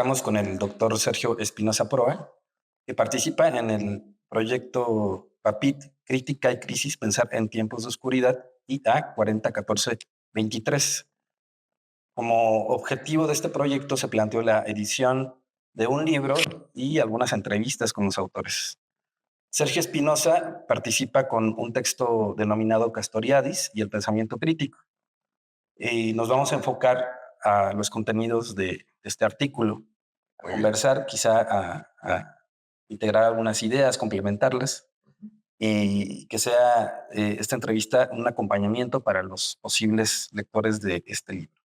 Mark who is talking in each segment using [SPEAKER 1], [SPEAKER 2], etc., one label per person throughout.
[SPEAKER 1] Estamos con el doctor Sergio Espinosa Proa, que participa en el proyecto PAPIT, Crítica y Crisis, Pensar en Tiempos de Oscuridad, IA 401423. Como objetivo de este proyecto se planteó la edición de un libro y algunas entrevistas con los autores. Sergio Espinosa participa con un texto denominado Castoriadis y el pensamiento crítico. Y nos vamos a enfocar a los contenidos de este artículo, a
[SPEAKER 2] Muy bien.
[SPEAKER 1] conversar, quizá a integrar algunas ideas, complementarlas y que sea esta entrevista un acompañamiento para los posibles lectores de este libro.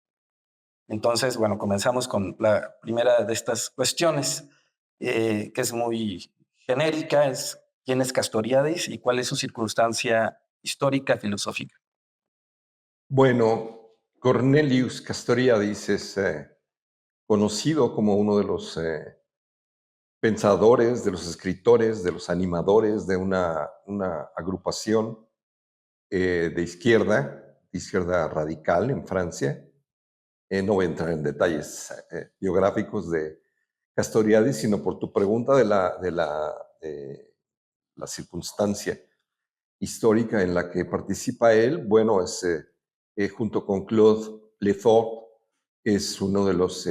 [SPEAKER 1] Entonces, bueno, comenzamos con la primera de estas cuestiones, que es muy genérica, es quién es Castoriadis y cuál es su circunstancia histórica, filosófica.
[SPEAKER 2] Bueno, Cornelius Castoriadis es conocido como uno de los pensadores, de los escritores, de los animadores de una agrupación de izquierda radical en Francia. No voy a entrar en detalles biográficos de Castoriadis, sino por tu pregunta de la circunstancia histórica en la que participa él. Bueno, es junto con Claude Lefort, es uno de los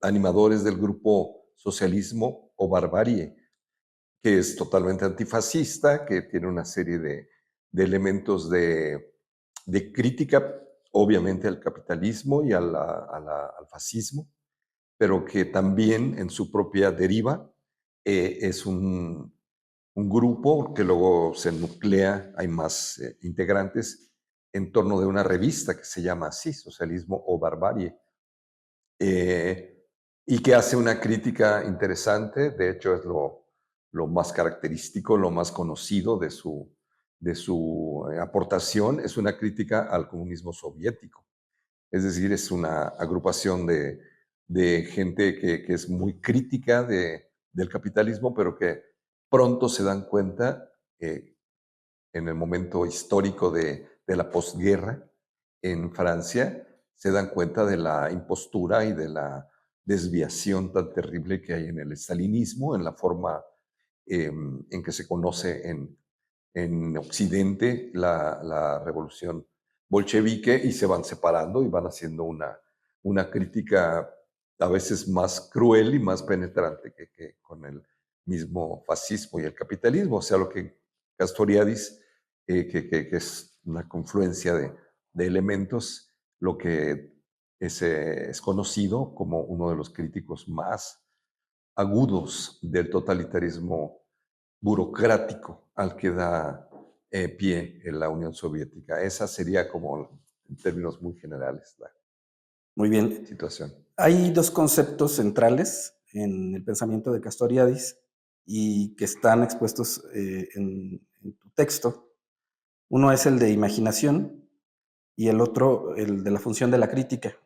[SPEAKER 2] animadores del grupo Socialismo o Barbarie, que es totalmente antifascista, que tiene una serie de elementos de crítica, obviamente, al capitalismo y al fascismo, pero que también en su propia deriva es un grupo que luego se nuclea, hay más integrantes, en torno de una revista que se llama así, Socialismo o Barbarie, eh, y que hace una crítica interesante. De hecho es lo más característico, lo más conocido de su aportación, es una crítica al comunismo soviético. Es decir, es una agrupación de gente que es muy crítica del capitalismo, pero que pronto se dan cuenta, en el momento histórico de la posguerra en Francia, se dan cuenta de la impostura y de la desviación tan terrible que hay en el estalinismo, en la forma en que se conoce en Occidente la revolución bolchevique, y se van separando y van haciendo una crítica a veces más cruel y más penetrante que con el mismo fascismo y el capitalismo. O sea, lo que Castoriadis, que es una confluencia de elementos, lo que es conocido como uno de los críticos más agudos del totalitarismo burocrático al que da pie en la Unión Soviética. Esa sería como, en términos muy generales, la
[SPEAKER 1] Muy bien.
[SPEAKER 2] situación.
[SPEAKER 1] Hay dos conceptos centrales en el pensamiento de Castoriadis y que están expuestos en tu texto. Uno es el de imaginación y el otro el de la función de la crítica.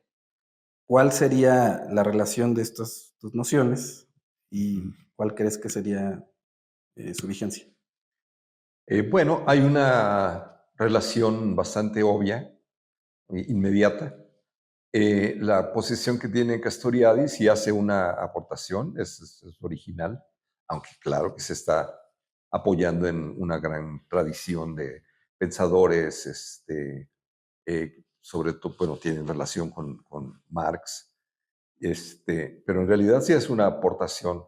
[SPEAKER 1] ¿Cuál sería la relación de estas dos nociones y cuál crees que sería su vigencia?
[SPEAKER 2] Bueno, hay una relación bastante obvia, inmediata. La posición que tiene Castoriadis, y hace una aportación, es original, aunque claro que se está apoyando en una gran tradición de pensadores, sobre todo, bueno, tienen relación con Marx, pero en realidad sí es una aportación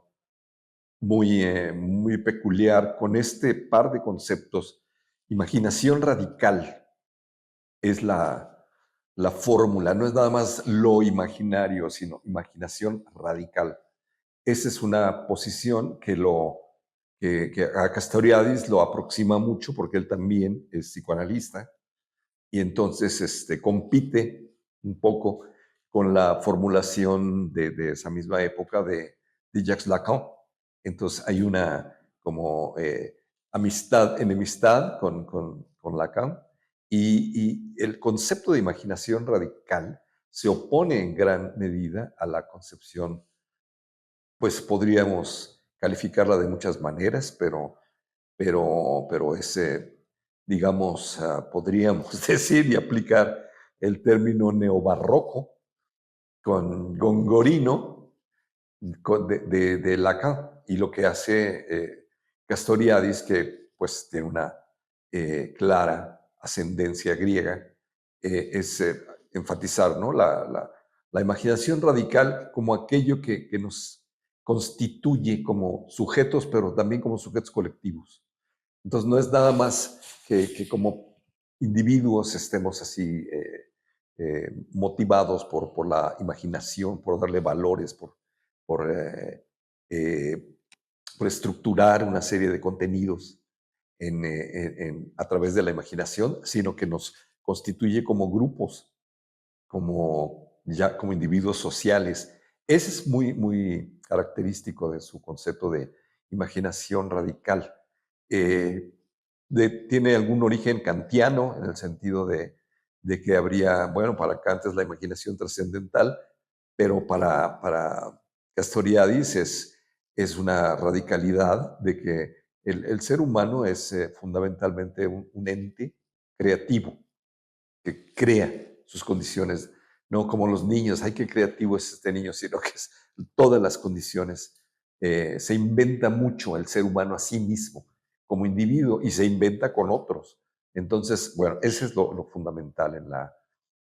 [SPEAKER 2] muy peculiar con este par de conceptos. Imaginación radical es la fórmula, no es nada más lo imaginario, sino imaginación radical. Esa es una posición que a Castoriadis lo aproxima mucho, porque él también es psicoanalista, y entonces compite un poco con la formulación de esa misma época de Jacques Lacan. Entonces hay una como amistad, enemistad con Lacan, y el concepto de imaginación radical se opone en gran medida a la concepción, pues podríamos calificarla de muchas maneras, pero digamos, podríamos decir y aplicar el término neobarroco con Gongorino, de Lacan. Y lo que hace Castoriadis, que pues tiene una clara ascendencia griega, es enfatizar, ¿no? La imaginación radical como aquello que nos constituye como sujetos, pero también como sujetos colectivos. Entonces no es nada más que como individuos estemos así motivados por la imaginación, por darle valores, por, eh, eh, por estructurar una serie de contenidos a través de la imaginación, sino que nos constituye como grupos, como individuos sociales. Ese es muy, muy característico de su concepto de imaginación radical. Eh, Tiene algún origen kantiano en el sentido de que habría, bueno, para Kant es la imaginación trascendental, pero para Castoriadis es una radicalidad de que el ser humano es fundamentalmente un ente creativo que crea sus condiciones, no como los niños, ay, qué creativo es este niño, sino que es todas las condiciones. Se inventa mucho el ser humano a sí mismo como individuo y se inventa con otros. Entonces, bueno, ese es lo fundamental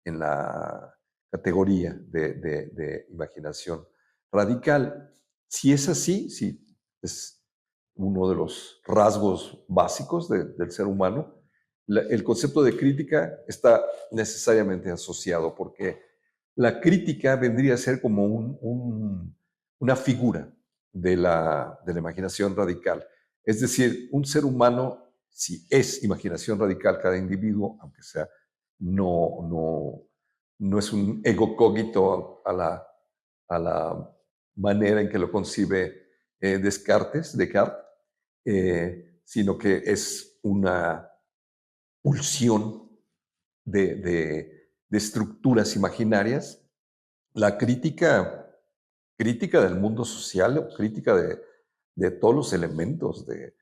[SPEAKER 2] en la categoría de imaginación radical. Si es así, si es uno de los rasgos básicos del ser humano, el concepto de crítica está necesariamente asociado porque la crítica vendría a ser como una figura de la imaginación radical. Es decir, un ser humano, si es imaginación radical cada individuo, aunque sea, no es un ego cogito a la manera en que lo concibe Descartes, sino que es una pulsión de estructuras imaginarias. La crítica del mundo social, o crítica de todos los elementos de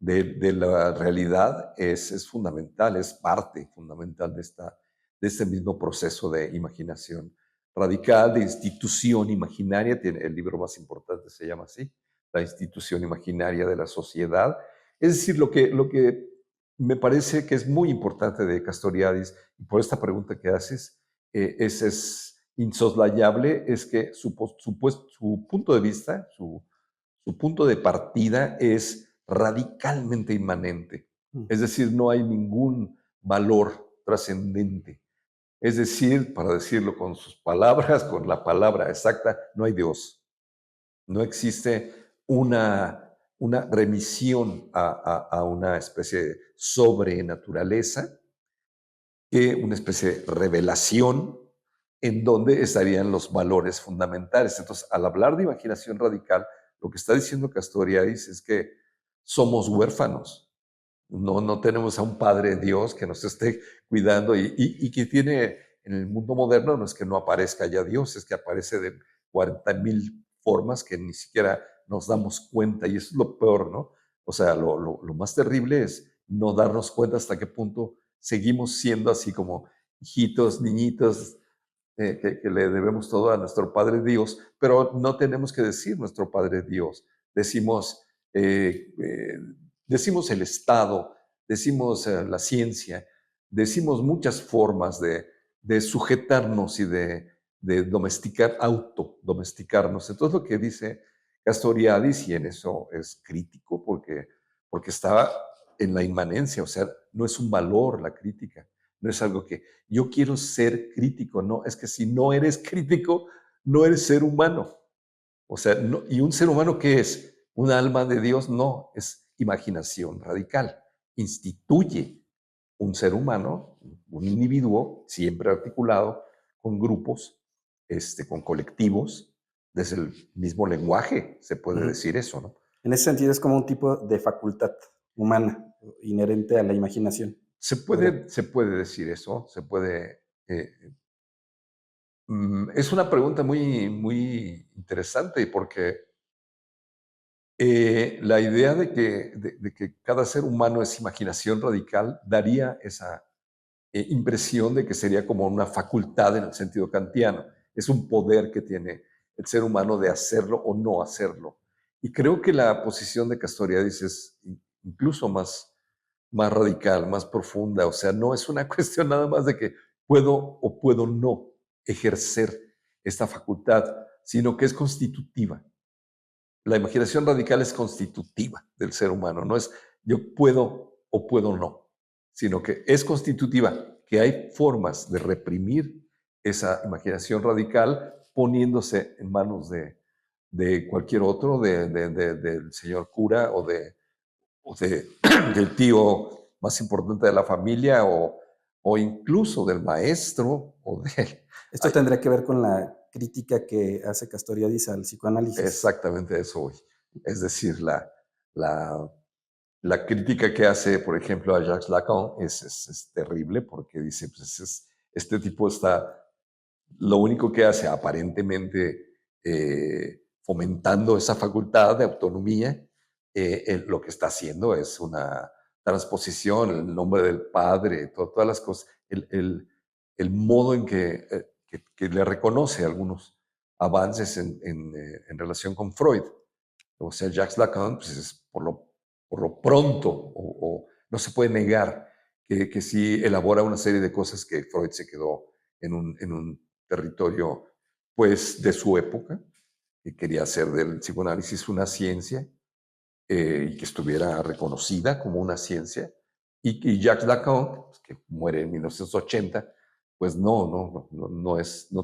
[SPEAKER 2] la realidad es fundamental, es parte fundamental de este mismo proceso de imaginación radical, de institución imaginaria. El libro más importante se llama así, La institución imaginaria de la sociedad. Es decir, lo que me parece que es muy importante de Castoriadis, y por esta pregunta que haces, es insoslayable, es que su punto de vista, su punto de partida es radicalmente inmanente. Es decir, no hay ningún valor trascendente. Es decir, para decirlo con sus palabras, con la palabra exacta, no hay Dios. No existe una remisión a una especie de sobrenaturaleza, una especie de revelación en donde estarían los valores fundamentales. Entonces, al hablar de imaginación radical, lo que está diciendo Castoriadis es que somos huérfanos. No tenemos a un Padre Dios que nos esté cuidando y que tiene en el mundo moderno, no es que no aparezca ya Dios, es que aparece de 40,000 formas que ni siquiera nos damos cuenta, y eso es lo peor, ¿no? O sea, lo más terrible es no darnos cuenta hasta qué punto seguimos siendo así como hijitos, niñitos, que le debemos todo a nuestro Padre Dios, pero no tenemos que decir nuestro Padre Dios. Decimos, decimos el Estado, decimos la ciencia, decimos muchas formas de sujetarnos y de domesticarnos. Entonces lo que dice Castoriadis, y en eso es crítico, porque está en la inmanencia, o sea, no es un valor la crítica, no es algo que yo quiero ser crítico, no, es que si no eres crítico, no eres ser humano. O sea, ¿y un ser humano qué es? ¿Un alma de Dios? No, es imaginación radical. Instituye un ser humano, un individuo, siempre articulado con grupos, con colectivos, desde el mismo lenguaje, se puede decir eso, ¿no?
[SPEAKER 1] En ese sentido es como un tipo de facultad humana inherente a la imaginación.
[SPEAKER 2] Se puede decir eso, es una pregunta muy, muy interesante porque la idea de que cada ser humano es imaginación radical daría esa impresión de que sería como una facultad en el sentido kantiano. Es un poder que tiene el ser humano de hacerlo o no hacerlo. Y creo que la posición de Castoriadis es incluso más radical, más profunda. O sea, no es una cuestión nada más de que puedo o puedo no ejercer esta facultad, sino que es constitutiva. La imaginación radical es constitutiva del ser humano, no es yo puedo o puedo no, sino que es constitutiva, que hay formas de reprimir esa imaginación radical poniéndose en manos de cualquier otro, del señor cura o del tío más importante de la familia o incluso del maestro o de...
[SPEAKER 1] Esto tendría que ver con la crítica que hace Castoriadis al psicoanálisis.
[SPEAKER 2] Exactamente eso voy. Es decir, la, la crítica que hace, por ejemplo, a Jacques Lacan es terrible porque dice, pues este tipo está, lo único que hace aparentemente fomentando esa facultad de autonomía, lo que está haciendo es una transposición, el nombre del padre, todas las cosas, el modo en que le reconoce algunos avances en relación con Freud. O sea, Jacques Lacan, pues es por lo pronto, o no se puede negar que sí elabora una serie de cosas que Freud se quedó en un territorio, pues, de su época, que quería hacer del psicoanálisis una ciencia y que estuviera reconocida como una ciencia. Y Jacques Lacan, pues, que muere en 1980, pues no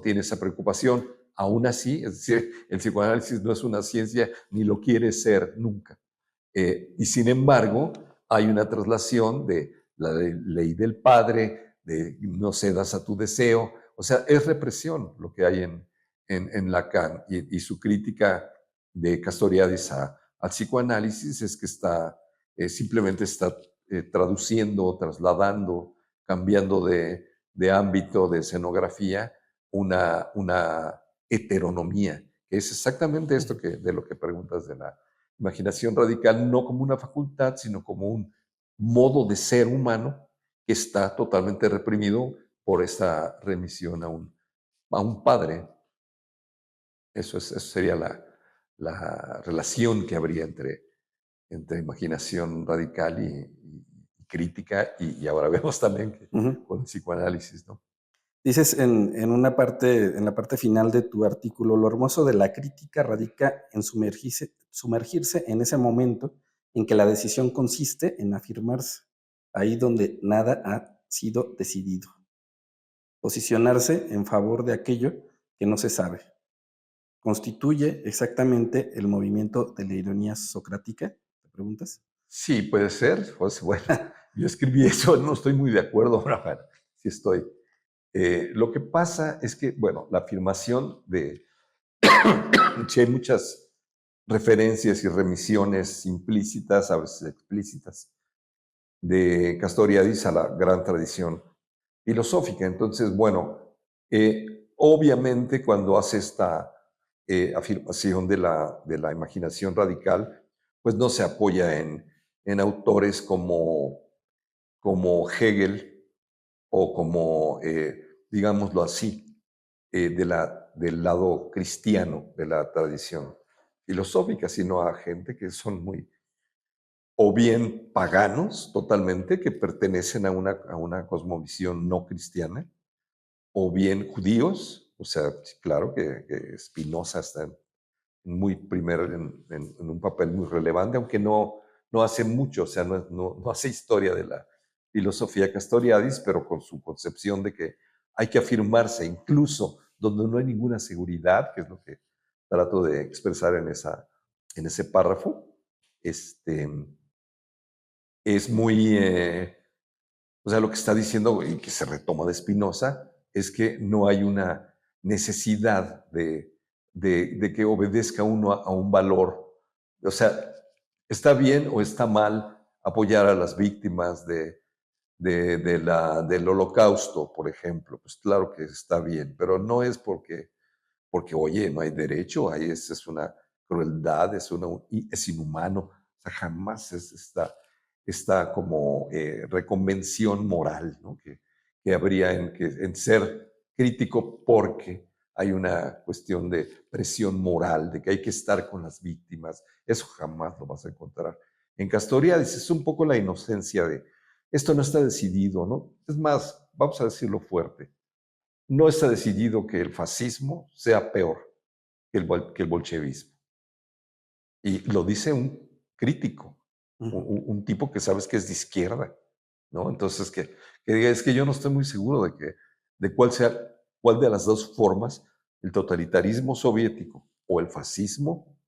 [SPEAKER 2] tiene esa preocupación. Aún así, es decir, el psicoanálisis no es una ciencia ni lo quiere ser nunca. Y sin embargo, hay una traslación de la ley del padre, de no cedas a tu deseo. O sea, es represión lo que hay en Lacan. Y su crítica de Castoriadis al psicoanálisis es que simplemente está traduciendo, trasladando, cambiando de ámbito, de escenografía, una heteronomía, que es exactamente esto de lo que preguntas de la imaginación radical, no como una facultad, sino como un modo de ser humano que está totalmente reprimido por esta remisión a un padre. Eso sería la relación que habría entre imaginación radical y crítica, y ahora vemos también que
[SPEAKER 1] Ujú.
[SPEAKER 2] con psicoanálisis, ¿no?
[SPEAKER 1] Dices en una parte, en la parte final de tu artículo, lo hermoso de la crítica radica en sumergirse en ese momento en que la decisión consiste en afirmarse, ahí donde nada ha sido decidido, posicionarse en favor de aquello que no se sabe. ¿Constituye exactamente el movimiento de la ironía socrática? ¿Te preguntas?
[SPEAKER 2] Sí, puede ser. Pues bueno, yo escribí eso, no estoy muy de acuerdo, Rafael. Sí estoy. Lo que pasa es que, bueno, la afirmación sí hay muchas referencias y remisiones implícitas, a veces explícitas, de Castoriadis a la gran tradición filosófica. Entonces, bueno, obviamente cuando hace esta afirmación de la imaginación radical, pues no se apoya en autores como Hegel o como, digámoslo así, del lado cristiano de la tradición filosófica, sino a gente que son muy, o bien paganos totalmente, que pertenecen a una cosmovisión no cristiana, o bien judíos. O sea, sí, claro que Spinoza está muy primero en un papel muy relevante, aunque no hace mucho, o sea, no hace historia de la filosofía Castoriadis, pero con su concepción de que hay que afirmarse incluso donde no hay ninguna seguridad, que es lo que trato de expresar en ese párrafo. Este, es muy, o sea, lo que está diciendo y que se retoma de Spinoza es que no hay una necesidad de que obedezca uno a un valor. O sea, está bien o está mal apoyar a las víctimas del holocausto, por ejemplo. Pues claro que está bien, pero no es porque oye, no hay derecho, ahí es una crueldad, es inhumano. O sea, jamás es esta como reconvención moral, ¿no? que habría en ser crítico porque hay una cuestión de presión moral, de que hay que estar con las víctimas. Eso jamás lo vas a encontrar. En Castoriadis es un poco la inocencia de, esto no está decidido, ¿no? Es más, vamos a decirlo fuerte, no está decidido que el fascismo sea peor que el bolchevismo. Y lo dice un crítico, un tipo que sabes que es de izquierda, ¿no? Entonces, que diga, es que yo no estoy muy seguro de cuál de las dos formas, el totalitarismo soviético o el fascismo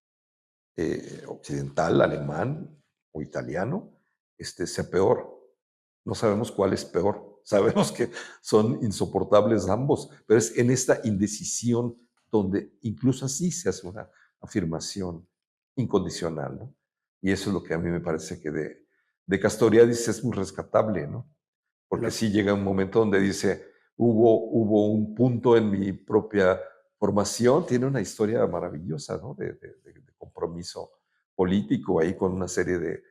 [SPEAKER 2] occidental, alemán o italiano, sea peor. No sabemos cuál es peor. Sabemos que son insoportables ambos, pero es en esta indecisión donde incluso así se hace una afirmación incondicional, ¿no? Y eso es lo que a mí me parece que de Castoriadis es muy rescatable, ¿no? Porque sí llega un momento donde dice, hubo un punto en mi propia formación, tiene una historia maravillosa, ¿no? De compromiso político ahí con una serie de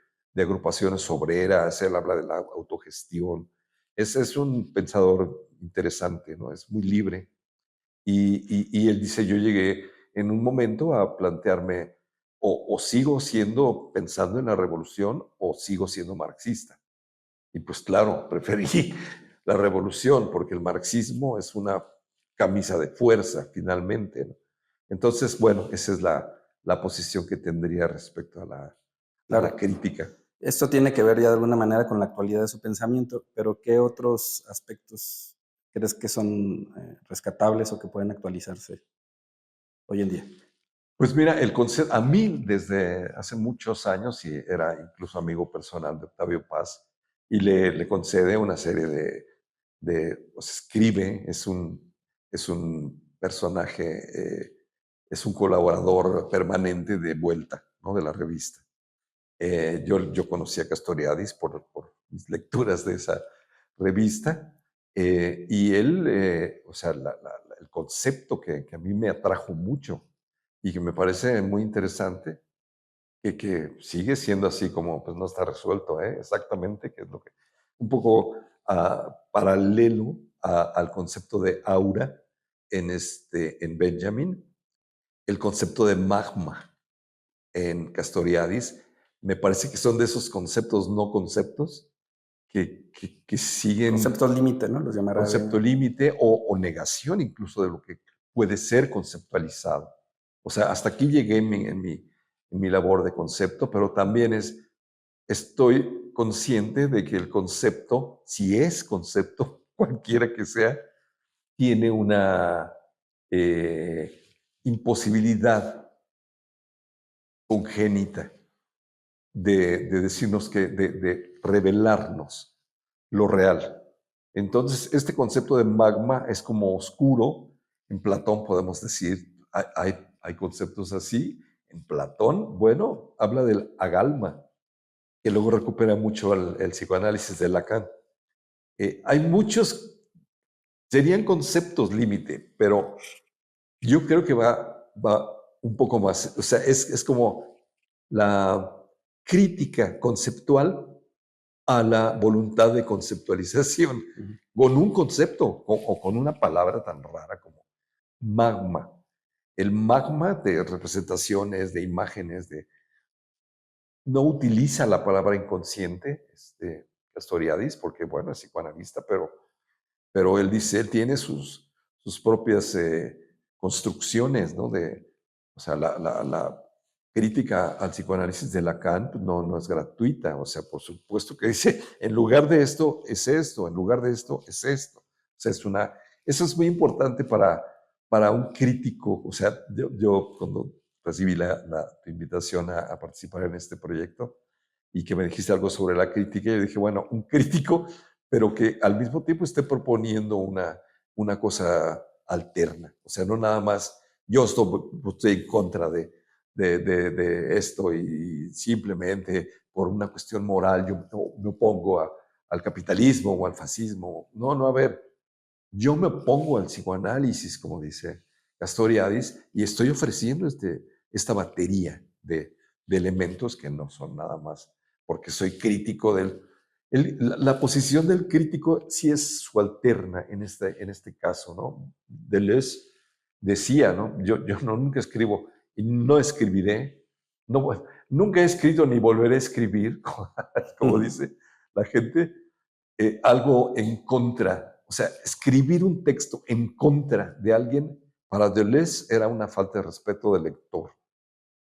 [SPEAKER 2] agrupaciones obreras, él habla de la autogestión. Es un pensador interesante, ¿no? Es muy libre. Y él dice, yo llegué en un momento a plantearme, o sigo pensando en la revolución, o sigo siendo marxista. Y pues claro, preferí la revolución porque el marxismo es una camisa de fuerza finalmente, ¿no? Entonces, bueno, esa es la posición que tendría respecto a la
[SPEAKER 1] Claro.
[SPEAKER 2] crítica.
[SPEAKER 1] Esto tiene que ver ya de alguna manera con la actualidad de su pensamiento, pero ¿qué otros aspectos crees que son rescatables o que pueden actualizarse hoy en día?
[SPEAKER 2] Pues mira, el concepto, a mí desde hace muchos años, y era incluso amigo personal de Octavio Paz, y le concede una serie pues escribe, es un personaje, es un colaborador permanente de Vuelta, ¿no? De la revista. Yo conocí a Castoriadis por mis lecturas de esa revista, y él, o sea, el concepto que a mí me atrajo mucho y que me parece muy interesante, que sigue siendo así como, pues no está resuelto, exactamente, que es lo que, un poco paralelo al concepto de aura en Benjamin, el concepto de magma en Castoriadis, me parece que son de esos conceptos no conceptos que siguen
[SPEAKER 1] Conceptos límite, ¿no? Los llamará
[SPEAKER 2] concepto
[SPEAKER 1] de...
[SPEAKER 2] límite o negación incluso de lo que puede ser conceptualizado. O sea, hasta aquí llegué en mi labor de concepto, pero también estoy consciente de que el concepto, si es concepto, cualquiera que sea, tiene una imposibilidad congénita de decirnos de revelarnos lo real. Entonces, este concepto de magma es como oscuro. En Platón podemos decir, hay conceptos así. En Platón, bueno, habla del agalma, que luego recupera mucho el psicoanálisis de Lacan. Hay muchos, serían conceptos límite, pero yo creo que va un poco más. O sea, es como la crítica conceptual a la voluntad de conceptualización, con un concepto o con una palabra tan rara como magma. El magma de representaciones, de imágenes, no utiliza la palabra inconsciente, Castoriadis, porque bueno, es psicoanalista, pero él dice, él tiene sus propias construcciones, ¿no? O sea, la crítica al psicoanálisis de Lacan pues, no es gratuita, o sea, por supuesto que dice, en lugar de esto es esto, en lugar de esto es esto. O sea, eso es muy importante para un crítico, o sea, yo cuando recibí tu invitación a participar en este proyecto y que me dijiste algo sobre la crítica, yo dije, bueno, un crítico pero que al mismo tiempo esté proponiendo una cosa alterna. O sea, no nada más yo estoy en contra de esto y simplemente por una cuestión moral yo me opongo al capitalismo o al fascismo. No, no, a ver, yo me opongo al psicoanálisis, como dice Castoriadis, y estoy ofreciendo esta batería de elementos que no son nada más porque soy crítico la posición del crítico sí es subalterna en este caso, ¿no? Deleuze decía, ¿no? Yo nunca escribo y no escribiré, nunca he escrito ni volveré a escribir, como dice la gente, algo en contra. O sea, escribir un texto en contra de alguien para Deleuze era una falta de respeto del lector.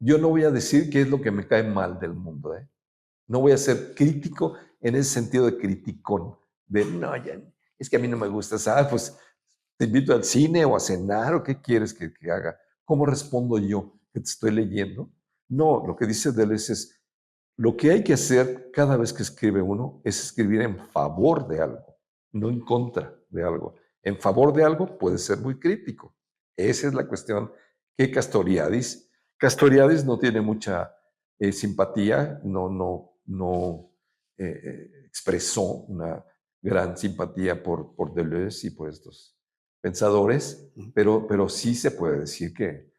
[SPEAKER 2] Yo no voy a decir qué es lo que me cae mal del mundo, ¿eh? No voy a ser crítico en ese sentido de criticón, de no, ya, es que a mí no me gusta, pues te invito al cine o a cenar o qué quieres que haga. ¿Cómo respondo yo que te estoy leyendo? No, lo que dice Deleuze es, lo que hay que hacer cada vez que escribe uno es escribir en favor de algo, no en contra de algo. En favor de algo puede ser muy crítico. Esa es la cuestión que Castoriadis no tiene mucha simpatía, no expresó una gran simpatía por Deleuze y por estos pensadores, pero sí se puede decir que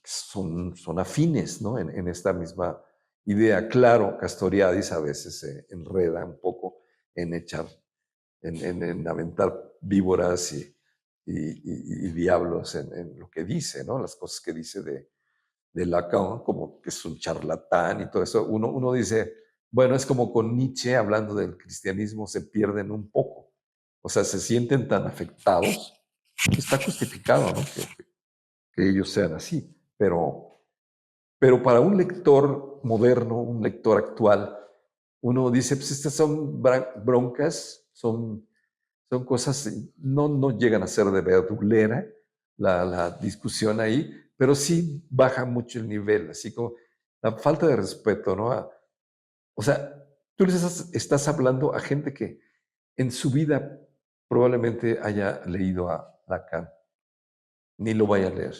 [SPEAKER 2] son afines, ¿no? En esta misma idea. Claro, Castoriadis a veces se enreda un poco en echar, en aventar víboras y diablos en lo que dice, ¿no? Las cosas que dice de Lacan, como que es un charlatán y todo eso. Uno dice, bueno, es como con Nietzsche hablando del cristianismo, se pierden un poco. O sea, se sienten tan afectados que está justificado, ¿no? Que ellos sean así. Pero para un lector moderno, un lector actual, uno dice, pues estas son broncas, son cosas, no llegan a ser de verdulera la discusión ahí, pero sí baja mucho el nivel, así como la falta de respeto, ¿no? O sea, tú les estás hablando a gente que en su vida probablemente haya leído a Lacan, ni lo vaya a leer.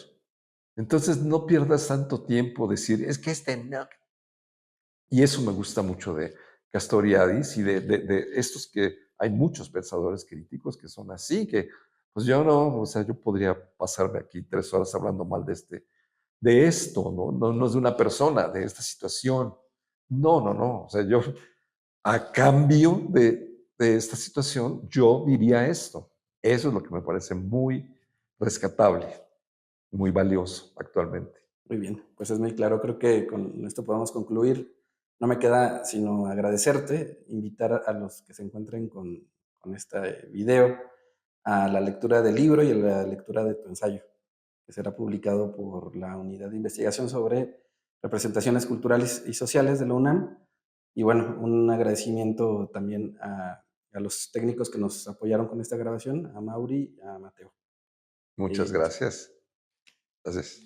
[SPEAKER 2] Entonces no pierdas tanto tiempo decir, es que este no. Y eso me gusta mucho de Castoriadis y de estos que hay muchos pensadores críticos que son así, que pues yo no, o sea, yo podría pasarme aquí 3 horas hablando mal de esto, ¿no? No es de una persona, de esta situación. No. O sea, yo a cambio de esta situación, yo diría esto. Eso es lo que me parece muy rescatable, muy valioso actualmente.
[SPEAKER 1] Muy bien, pues es muy claro. Creo que con esto podemos concluir. No me queda sino agradecerte, invitar a los que se encuentren con este video a la lectura del libro y a la lectura de tu ensayo, que será publicado por la Unidad de Investigación sobre Representaciones Culturales y Sociales de la UNAM. Y bueno, un agradecimiento también a los técnicos que nos apoyaron con esta grabación, a Mauri y a Mateo.
[SPEAKER 2] Muchas
[SPEAKER 1] Y
[SPEAKER 2] gracias. Gracias.